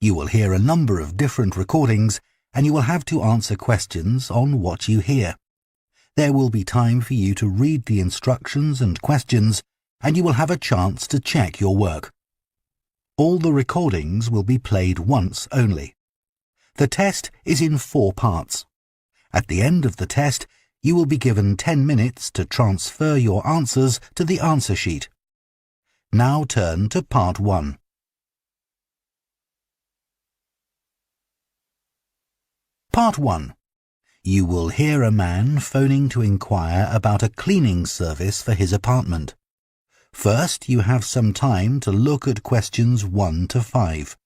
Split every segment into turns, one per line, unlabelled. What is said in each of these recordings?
You will hear a number of different recordings and you will have to answer questions on what you hear. There will be time for you to read the instructions and questions and you will have a chance to check your work. All the recordings will be played once only. The test is in 4 parts. At the end of the test, you will be given 10 minutes to transfer your answers to the answer sheet. Now turn to Part 1. Part 1. You will hear a man phoning to inquire about a cleaning service for his apartment. First, you have some time to look at questions 1 to 5.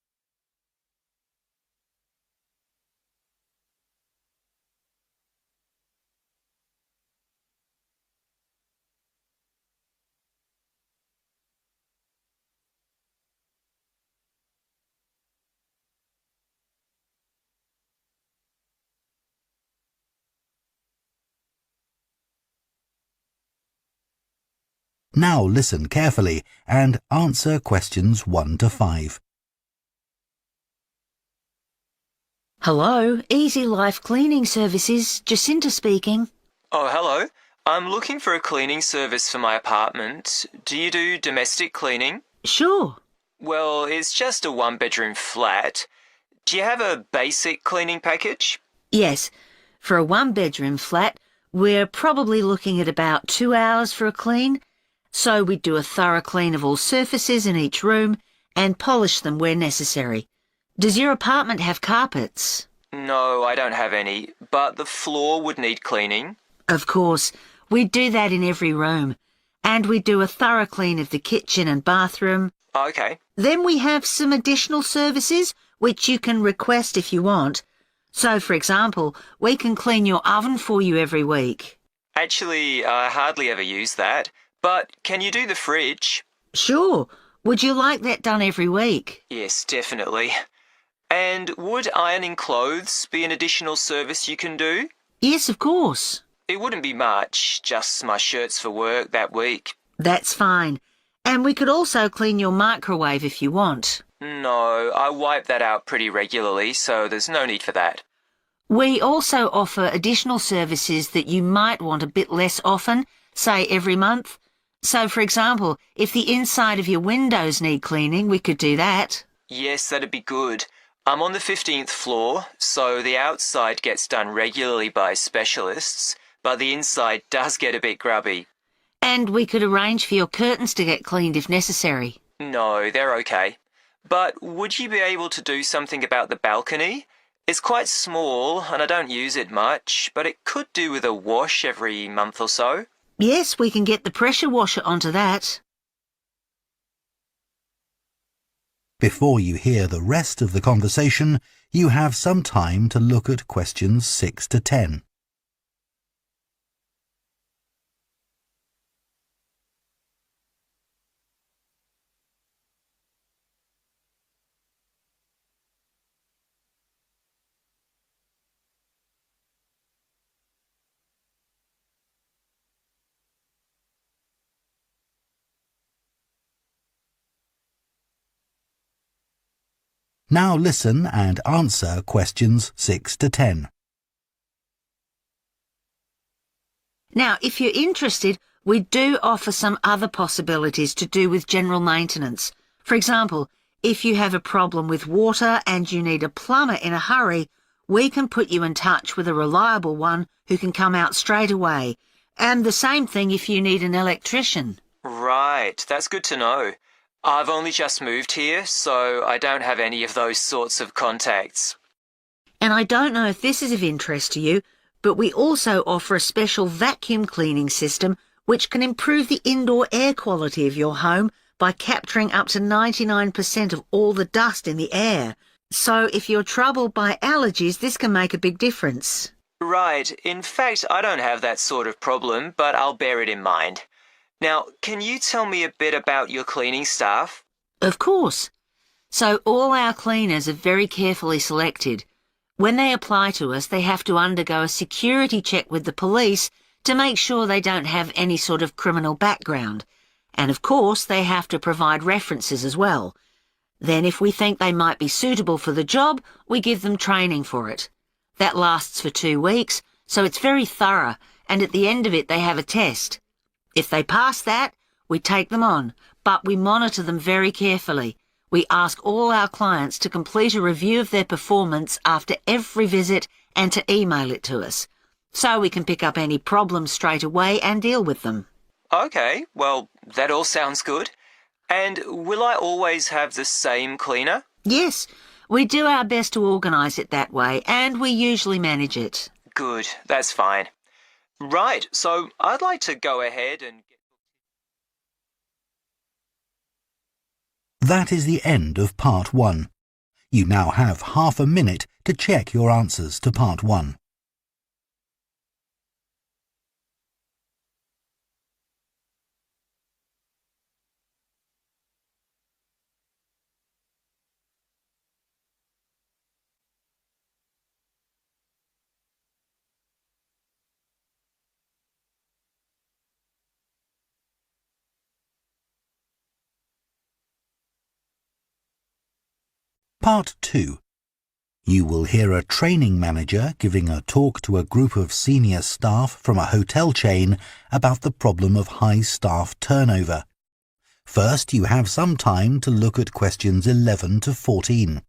Now listen carefully and answer questions 1 to 5.
Hello, Easy Life Cleaning Services, Jacinta speaking.
Oh, hello. I'm looking for a cleaning service for my apartment. Do you do domestic cleaning?
Sure.
Well, it's just a 1-bedroom flat. Do you have a basic cleaning package?
Yes, for a 1-bedroom flat, we're probably looking at about 2 hours for a clean. So we do a thorough clean of all surfaces in each room and polish them where necessary. Does your apartment have carpets?
No, I don't have any, but the floor would need cleaning.
Of course, we do that in every room. And we do a thorough clean of the kitchen and bathroom.
Okay.
Then we have some additional services which you can request if you want. So, for example, we can clean your oven for you every week.
Actually, I hardly ever use that. But can you do the fridge?
Sure. Would you like that done every week?
Yes, definitely. And would ironing clothes be an additional service you can do?
Yes, of course.
It wouldn't be much, just my shirts for work that week.
That's fine. And we could also clean your microwave if you want.
No, I wipe that out pretty regularly, so there's no need for that.
We also offer additional services that you might want a bit less often, say every month. So, for example, if the inside of your windows need cleaning, we could do that.
Yes, that'd be good. I'm on the 15th floor, so the outside gets done regularly by specialists, but the inside does get a bit grubby.
And we could arrange for your curtains to get cleaned if necessary.
No, they're okay. But would you be able to do something about the balcony? It's quite small and I don't use it much, but it could do with a wash every month or so.
Yes, we can get the pressure washer onto that.
Before you hear the rest of the conversation, you have some time to look at questions 6 to 10. Now listen and answer questions 6 to 10.
Now, if you're interested, we do offer some other possibilities to do with general maintenance. For example, if you have a problem with water and you need a plumber in a hurry, we can put you in touch with a reliable one who can come out straight away. And the same thing if you need an electrician.
Right, that's good to know. I've only just moved here, so I don't have any of those sorts of contacts.
And I don't know if this is of interest to you, but we also offer a special vacuum cleaning system which can improve the indoor air quality of your home by capturing up to 99% of all the dust in the air. So if you're troubled by allergies, this can make a big difference.
Right, in fact, I don't have that sort of problem, but I'll bear it in mind. Now, can you tell me a bit about your cleaning staff?
Of course. So all our cleaners are very carefully selected. When they apply to us, they have to undergo a security check with the police to make sure they don't have any sort of criminal background. And of course, they have to provide references as well. Then if we think they might be suitable for the job, we give them training for it. That lasts for 2 weeks, so it's very thorough, and at the end of it they have a test. If they pass that, we take them on, but we monitor them very carefully. We ask all our clients to complete a review of their performance after every visit and to email it to us, so we can pick up any problems straight away and deal with them.
Okay, well, that all sounds good. And will I always have the same cleaner?
Yes, we do our best to organise it that way, and we usually manage it.
Good, that's fine. Right, so I'd like to go ahead and...
That is the end of Part 1. You now have half a minute to check your answers to Part 1. Part 2. You will hear a training manager giving a talk to a group of senior staff from a hotel chain about the problem of high staff turnover. First, you have some time to look at questions 11 to 14.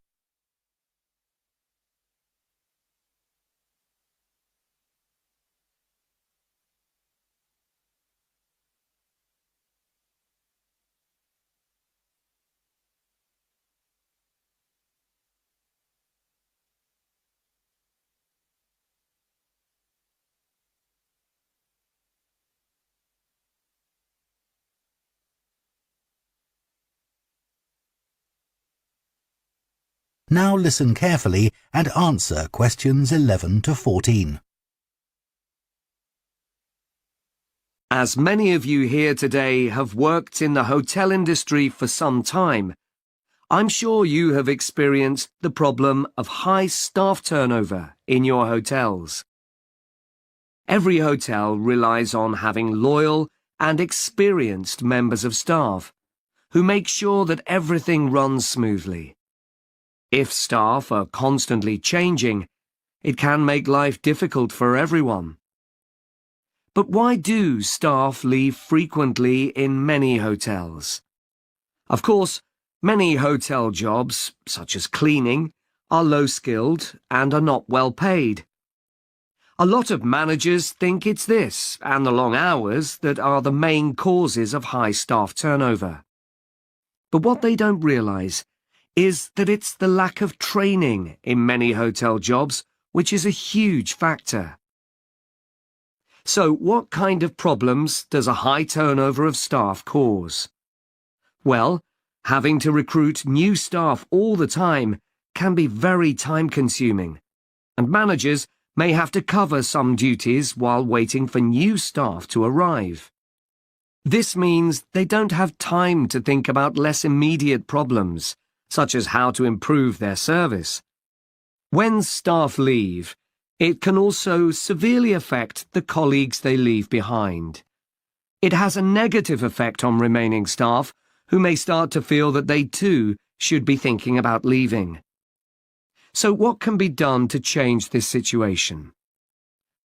Now listen carefully and answer questions 11 to 14.
As many of you here today have worked in the hotel industry for some time, I'm sure you have experienced the problem of high staff turnover in your hotels. Every hotel relies on having loyal and experienced members of staff who make sure that everything runs smoothly. If staff are constantly changing, it can make life difficult for everyone. But why do staff leave frequently in many hotels? Of course, many hotel jobs, such as cleaning, are low-skilled and are not well paid. A lot of managers think it's this and the long hours that are the main causes of high staff turnover. But what they don't realise is that it's the lack of training in many hotel jobs which is a huge factor. So what kind of problems does a high turnover of staff cause? Well, having to recruit new staff all the time can be very time-consuming, and managers may have to cover some duties while waiting for new staff to arrive. This means they don't have time to think about less immediate problems, such as how to improve their service. When staff leave, it can also severely affect the colleagues they leave behind. It has a negative effect on remaining staff, who may start to feel that they too should be thinking about leaving. So what can be done to change this situation?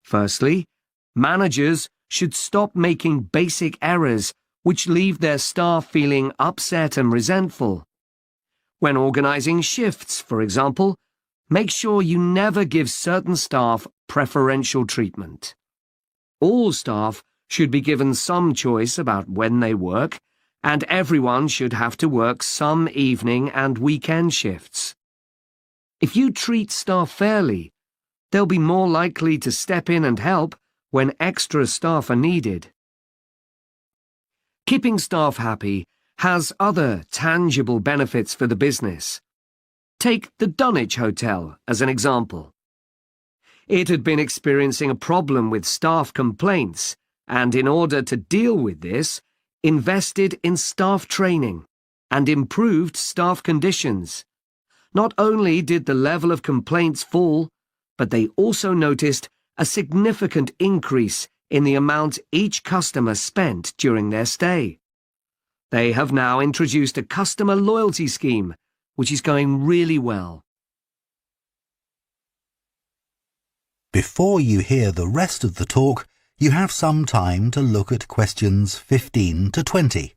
Firstly, managers should stop making basic errors which leave their staff feeling upset and resentful. When organising shifts, for example, make sure you never give certain staff preferential treatment. All staff should be given some choice about when they work, and everyone should have to work some evening and weekend shifts. If you treat staff fairly, they'll be more likely to step in and help when extra staff are needed. Keeping staff happy has other tangible benefits for the business. Take the Dunwich Hotel as an example. It had been experiencing a problem with staff complaints, and in order to deal with this, invested in staff training and improved staff conditions. Not only did the level of complaints fall, but they also noticed a significant increase in the amount each customer spent during their stay. They have now introduced a customer loyalty scheme which is going really well.
Before you hear the rest of the talk, you have some time to look at questions 15 to 20.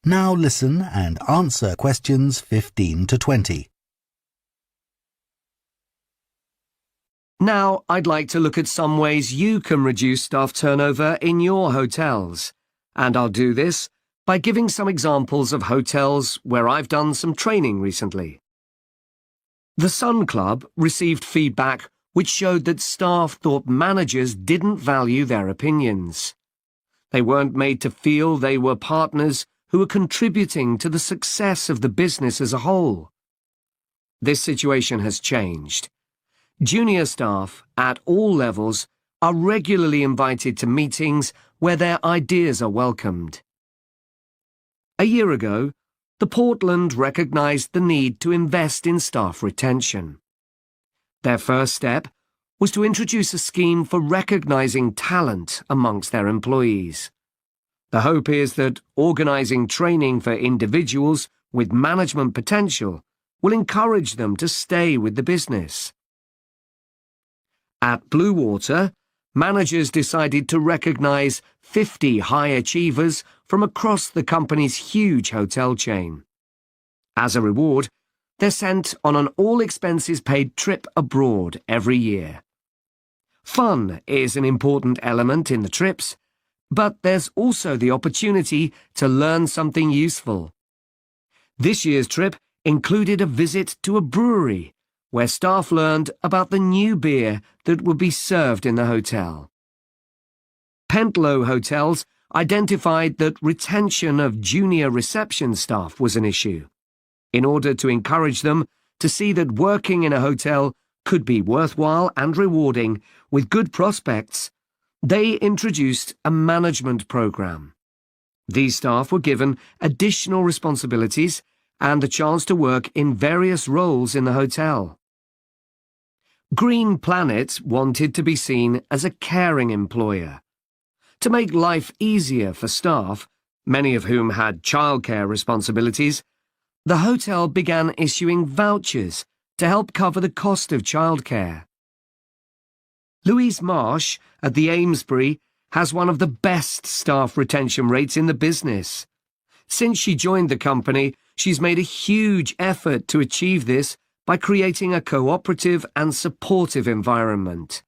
Now listen and answer questions 15 to 20.
Now I'd like to look at some ways you can reduce staff turnover in your hotels. And I'll do this by giving some examples of hotels where I've done some training recently. The Sun Club received feedback which showed that staff thought managers didn't value their opinions. They weren't made to feel they were partners who were contributing to the success of the business as a whole. This situation has changed. Junior staff at all levels are regularly invited to meetings where their ideas are welcomed. A year ago, the Portland recognized the need to invest in staff retention. Their first step was to introduce a scheme for recognizing talent amongst their employees. The hope is that organizing training for individuals with management potential will encourage them to stay with the business. At Blue Water, managers decided to recognize 50 high achievers from across the company's huge hotel chain. As a reward, they're sent on an all-expenses-paid trip abroad every year. Fun is an important element in the trips, but there's also the opportunity to learn something useful. This year's trip included a visit to a brewery, where staff learned about the new beer that would be served in the hotel. Pentlow Hotels identified that retention of junior reception staff was an issue. In order to encourage them to see that working in a hotel could be worthwhile and rewarding with good prospects, they introduced a management program. These staff were given additional responsibilities and the chance to work in various roles in the hotel. Green Planet wanted to be seen as a caring employer. To make life easier for staff, many of whom had childcare responsibilities, the hotel began issuing vouchers to help cover the cost of childcare. Louise Marsh at the Amesbury has one of the best staff retention rates in the business. Since she joined the company, she's made a huge effort to achieve this by creating a cooperative and supportive environment.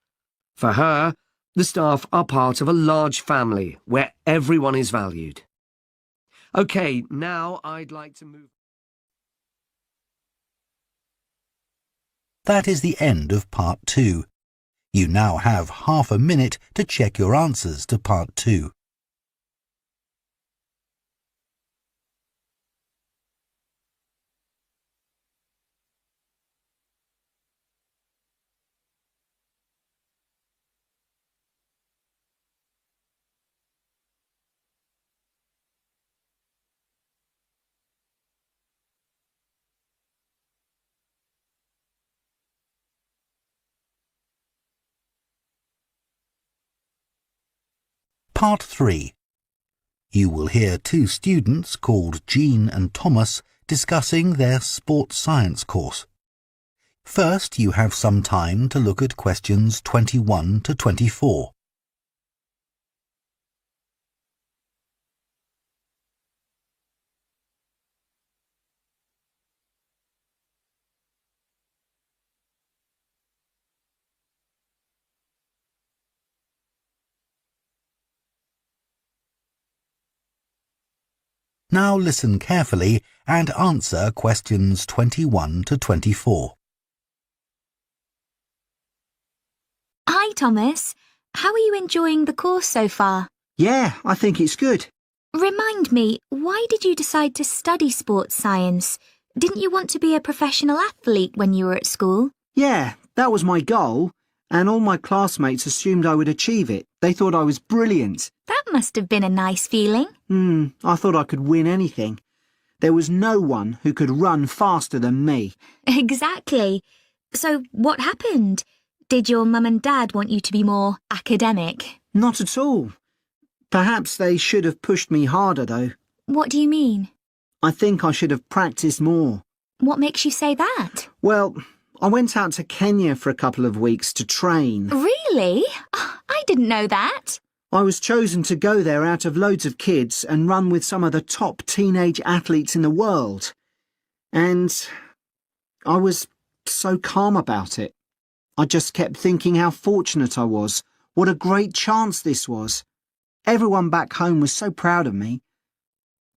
For her, the staff are part of a large family where everyone is valued. Okay, now I'd like to move...
That is the end of part 2. You now have half a minute to check your answers to part 2. Part 3. You will hear two students called Jean and Thomas discussing their sports science course. First, you have some time to look at questions 21 to 24. Now listen carefully and answer questions 21 to 24.
Hi, Thomas. How are you enjoying the course so far?
Yeah, I think it's good.
Remind me, why did you decide to study sports science? Didn't you want to be a professional athlete when you were at school?
Yeah, that was my goal, and all my classmates assumed I would achieve it. They thought I was brilliant.
That must have been a nice feeling.
I thought I could win anything. There was no one who could run faster than me.
Exactly. So what happened? Did your mum and dad want you to be more academic?
Not at all. Perhaps they should have pushed me harder, though.
What do you mean?
I think I should have practiced more.
What makes you say that?
Well, I went out to Kenya for a couple of weeks to train.
Really? Oh, I didn't know that.
I was chosen to go there out of loads of kids and run with some of the top teenage athletes in the world. And I was so calm about it. I just kept thinking how fortunate I was, what a great chance this was. Everyone back home was so proud of me.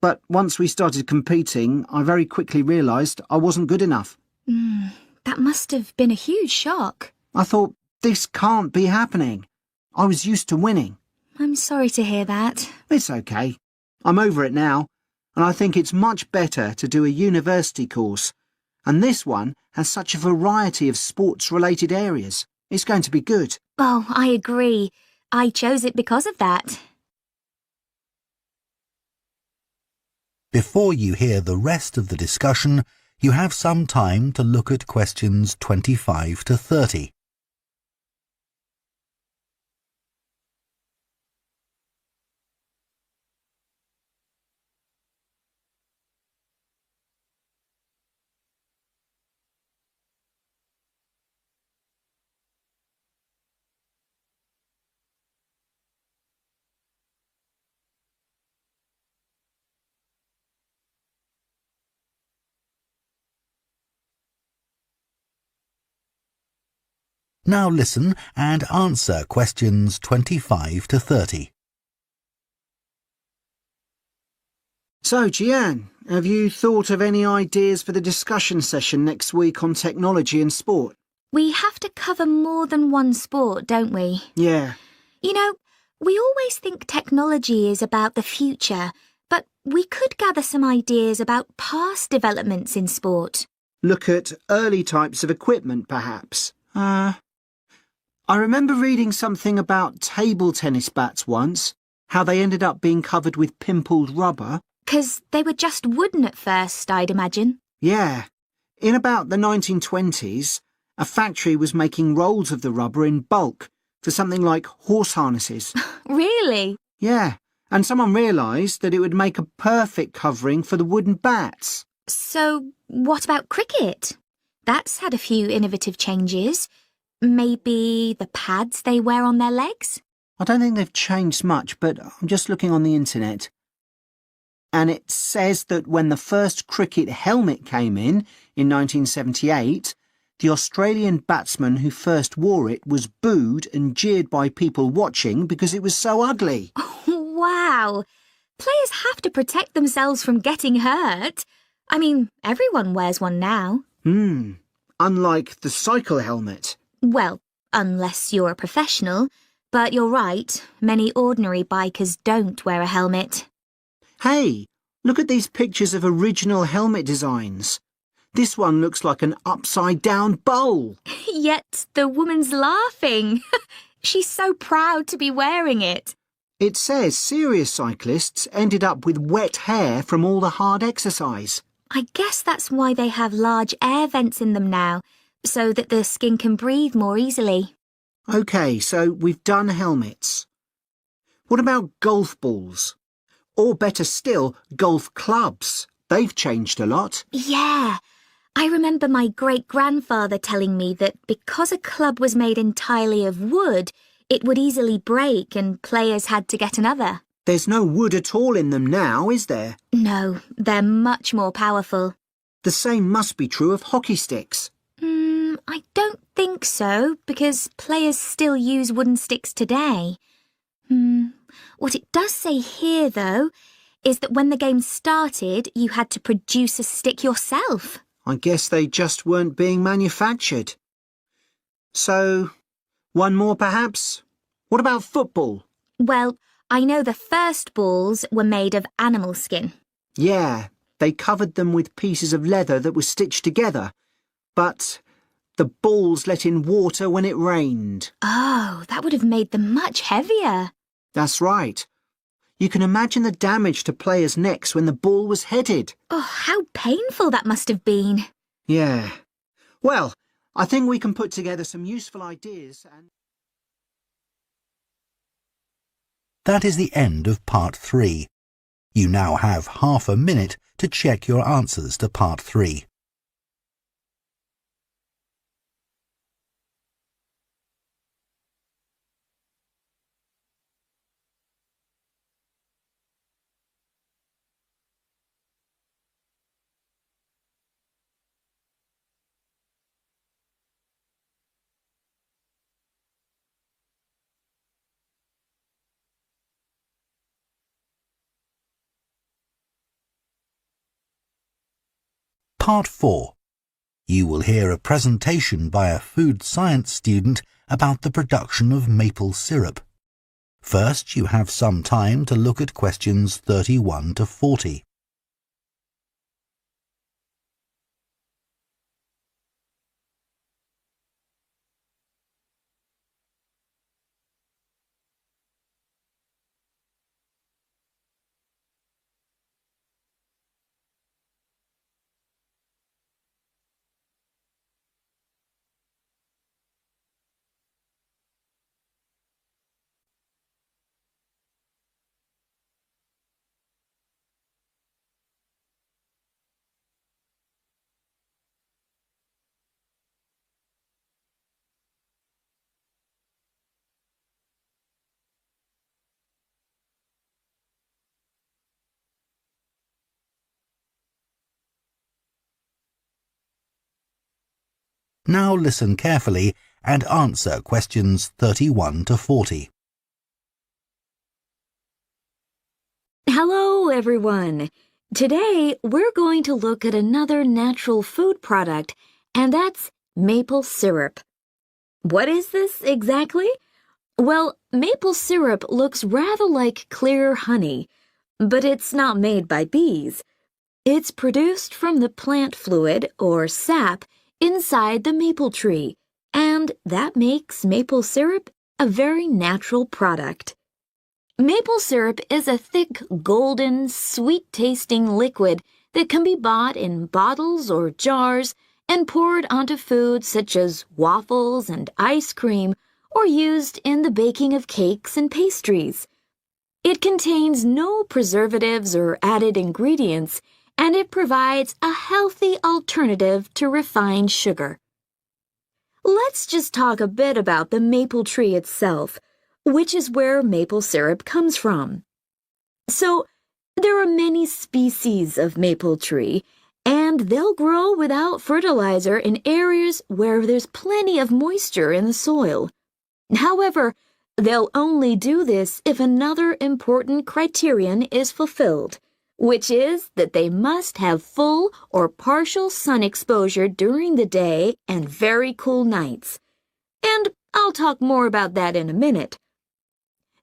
But once we started competing, I very quickly realised I wasn't good enough.
That must have been a huge shock.
I thought, this can't be happening. I was used to winning.
I'm sorry to hear that.
It's okay. I'm over it now, and I think it's much better to do a university course. And this one has such a variety of sports-related areas. It's going to be good.
Oh, I agree. I chose it because of that.
Before you hear the rest of the discussion, you have some time to look at questions 25 to 30. Now listen and answer questions 25 to 30.
So, Jian, have you thought of any ideas for the discussion session next week on technology and sport?
We have to cover more than one sport, don't we?
Yeah.
You know, we always think technology is about the future, but we could gather some ideas about past developments in sport.
Look at early types of equipment, perhaps. I remember reading something about table tennis bats once, how they ended up being covered with pimpled rubber.
'Cause they were just wooden at first, I'd imagine.
Yeah. In about the 1920s, a factory was making rolls of the rubber in bulk for something like horse harnesses.
Really?
Yeah, and someone realised that it would make a perfect covering for the wooden bats.
So, what about cricket? That's had a few innovative changes. Maybe the pads they wear on their legs?
I don't think they've changed much, but I'm just looking on the internet. And it says that when the first cricket helmet came in 1978, the Australian batsman who first wore it was booed and jeered by people watching because it was so ugly.
Wow! Players have to protect themselves from getting hurt. I mean, everyone wears one now.
Unlike the cycle helmet.
Well, unless you're a professional. But you're right, many ordinary bikers don't wear a helmet.
Hey, look at these pictures of original helmet designs. This one looks like an upside-down bowl.
Yet the woman's laughing. She's so proud to be wearing it.
It says serious cyclists ended up with wet hair from all the hard exercise.
I guess that's why they have large air vents in them now, so that the skin can breathe more easily.
OK, so we've done helmets. What about golf balls? Or better still, golf clubs. They've changed a lot.
Yeah. I remember my great-grandfather telling me that because a club was made entirely of wood, it would easily break and players had to get another.
There's no wood at all in them now, is there?
No, they're much more powerful.
The same must be true of hockey sticks.
I don't think so, because players still use wooden sticks today. What it does say here, though, is that when the game started, you had to produce a stick yourself.
I guess they just weren't being manufactured. So, one more perhaps? What about football?
Well, I know the first balls were made of animal skin.
Yeah, they covered them with pieces of leather that were stitched together, but the balls let in water when it rained.
Oh, that would have made them much heavier.
That's right. You can imagine the damage to players' necks when the ball was headed.
Oh, how painful that must have been.
Yeah. Well, I think we can put together some useful ideas and...
That is the end of part 3. You now have half a minute to check your answers to part 3. Part 4. You will hear a presentation by a food science student about the production of maple syrup. First, you have some time to look at questions 31 to 40. Now listen carefully and answer questions 31 to 40.
Hello, everyone. Today, we're going to look at another natural food product, and that's maple syrup. What is this exactly? Well, maple syrup looks rather like clear honey, but it's not made by bees. It's produced from the plant fluid, or sap, inside the maple tree, and that makes maple syrup a very natural product. Maple syrup is a thick, golden, sweet-tasting liquid that can be bought in bottles or jars and poured onto foods such as waffles and ice cream, or used in the baking of cakes and pastries. It contains no preservatives or added ingredients, and it provides a healthy alternative to refined sugar. Let's just talk a bit about the maple tree itself, which is where maple syrup comes from. So, there are many species of maple tree, and they'll grow without fertilizer in areas where there's plenty of moisture in the soil. However, they'll only do this if another important criterion is fulfilled, which is that they must have full or partial sun exposure during the day and very cool nights. And I'll talk more about that in a minute.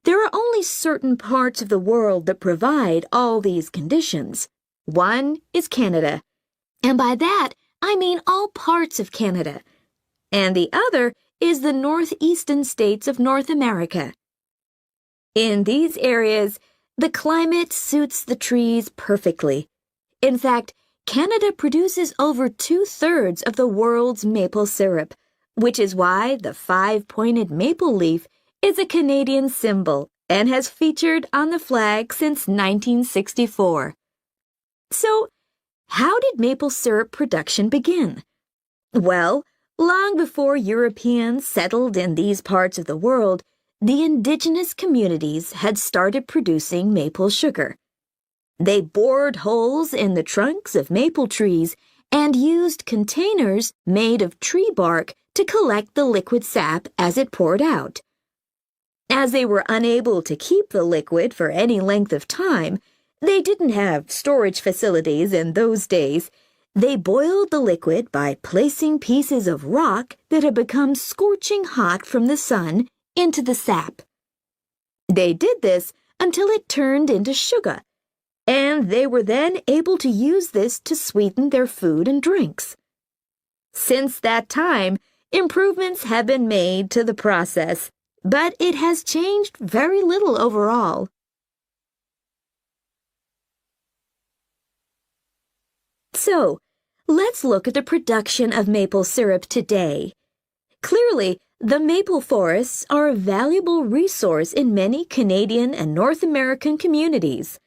There are only certain parts of the world that provide all these conditions. One is Canada, and by that I mean all parts of Canada. And the other is the northeastern states of North America. In these areas, the climate suits the trees perfectly. In fact, Canada produces over 2/3 of the world's maple syrup, which is why the 5-pointed maple leaf is a Canadian symbol and has featured on the flag since 1964. So, how did maple syrup production begin? Well, long before Europeans settled in these parts of the world, the indigenous communities had started producing maple sugar. They bored holes in the trunks of maple trees and used containers made of tree bark to collect the liquid sap as it poured out. As they were unable to keep the liquid for any length of time, they didn't have storage facilities in those days. They boiled the liquid by placing pieces of rock that had become scorching hot from the sun into the sap. They did this until it turned into sugar. and they were then able to use this to sweeten their food and drinks. Since that time, improvements have been made to the process, but it has changed very little overall. So, let's look at the production of maple syrup today. Clearly, the maple forests are a valuable resource in many Canadian and North American communities.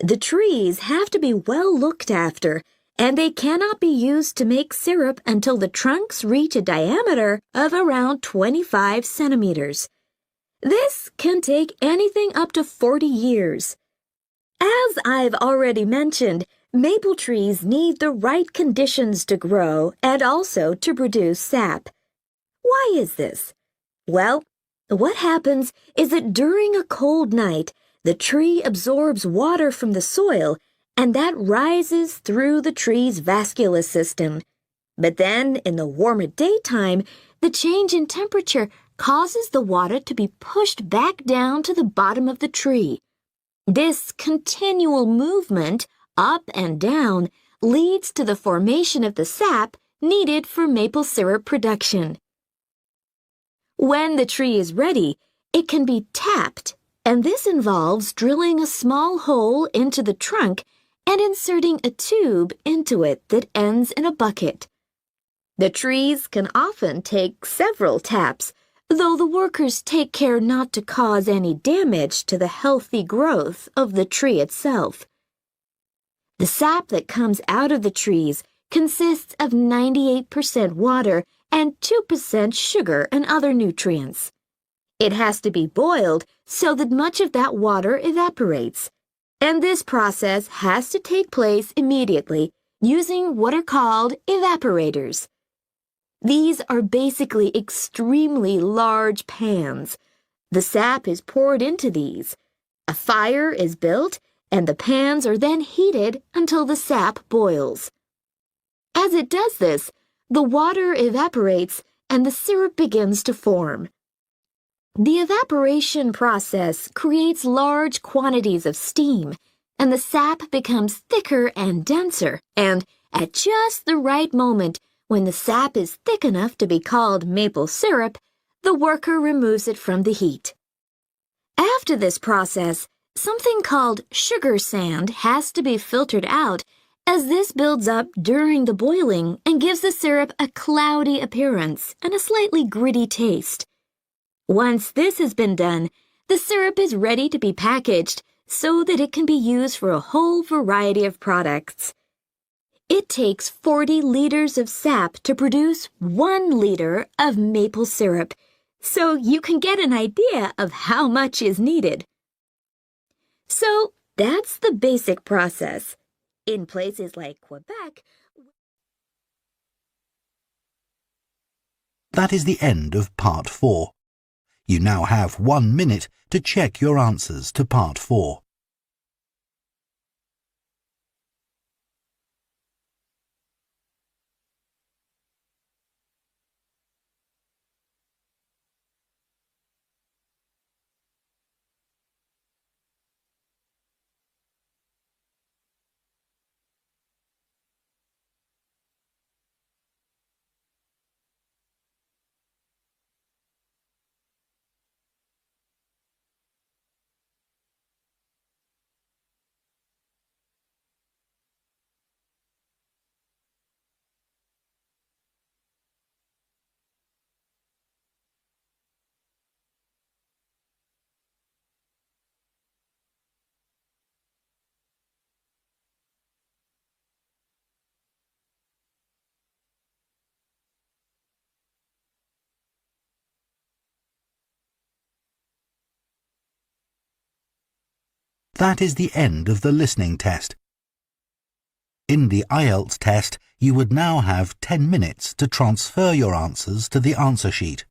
The trees have to be well looked after, and they cannot be used to make syrup until the trunks reach a diameter of around 25 centimeters. This can take anything up to 40 years. As I've already mentioned, maple trees need the right conditions to grow and also to produce sap. Why is this? Well, what happens is that during a cold night, the tree absorbs water from the soil, and that rises through the tree's vascular system. But then, in the warmer daytime, the change in temperature causes the water to be pushed back down to the bottom of the tree. This continual movement, up and down, leads to the formation of the sap needed for maple syrup production. When the tree is ready, it can be tapped, and this involves drilling a small hole into the trunk and inserting a tube into it that ends in a bucket. The trees can often take several taps, though the workers take care not to cause any damage to the healthy growth of the tree itself. The sap that comes out of the trees consists of 98% water and 2% sugar and other nutrients. It has to be boiled so that much of that water evaporates, and this process has to take place immediately using what are called evaporators. These are basically extremely large pans. The sap is poured into these. A fire is built, and the pans are then heated until the sap boils. As it does this, the water evaporates and the syrup begins to form. The evaporation process creates large quantities of steam, and the sap becomes thicker and denser, and at just the right moment, when the sap is thick enough to be called maple syrup, the worker removes it from the heat. After this process, something called sugar sand has to be filtered out, as this builds up during the boiling and gives the syrup a cloudy appearance and a slightly gritty taste. Once this has been done, the syrup is ready to be packaged so that it can be used for a whole variety of products. It takes 40 liters of sap to produce 1 liter of maple syrup, so you can get an idea of how much is needed. So that's the basic process. In places like Quebec,
That is the end of Part 4. You now have 1 minute to check your answers to Part 4. That is the end of the listening test. In the IELTS test, you would now have 10 minutes to transfer your answers to the answer sheet.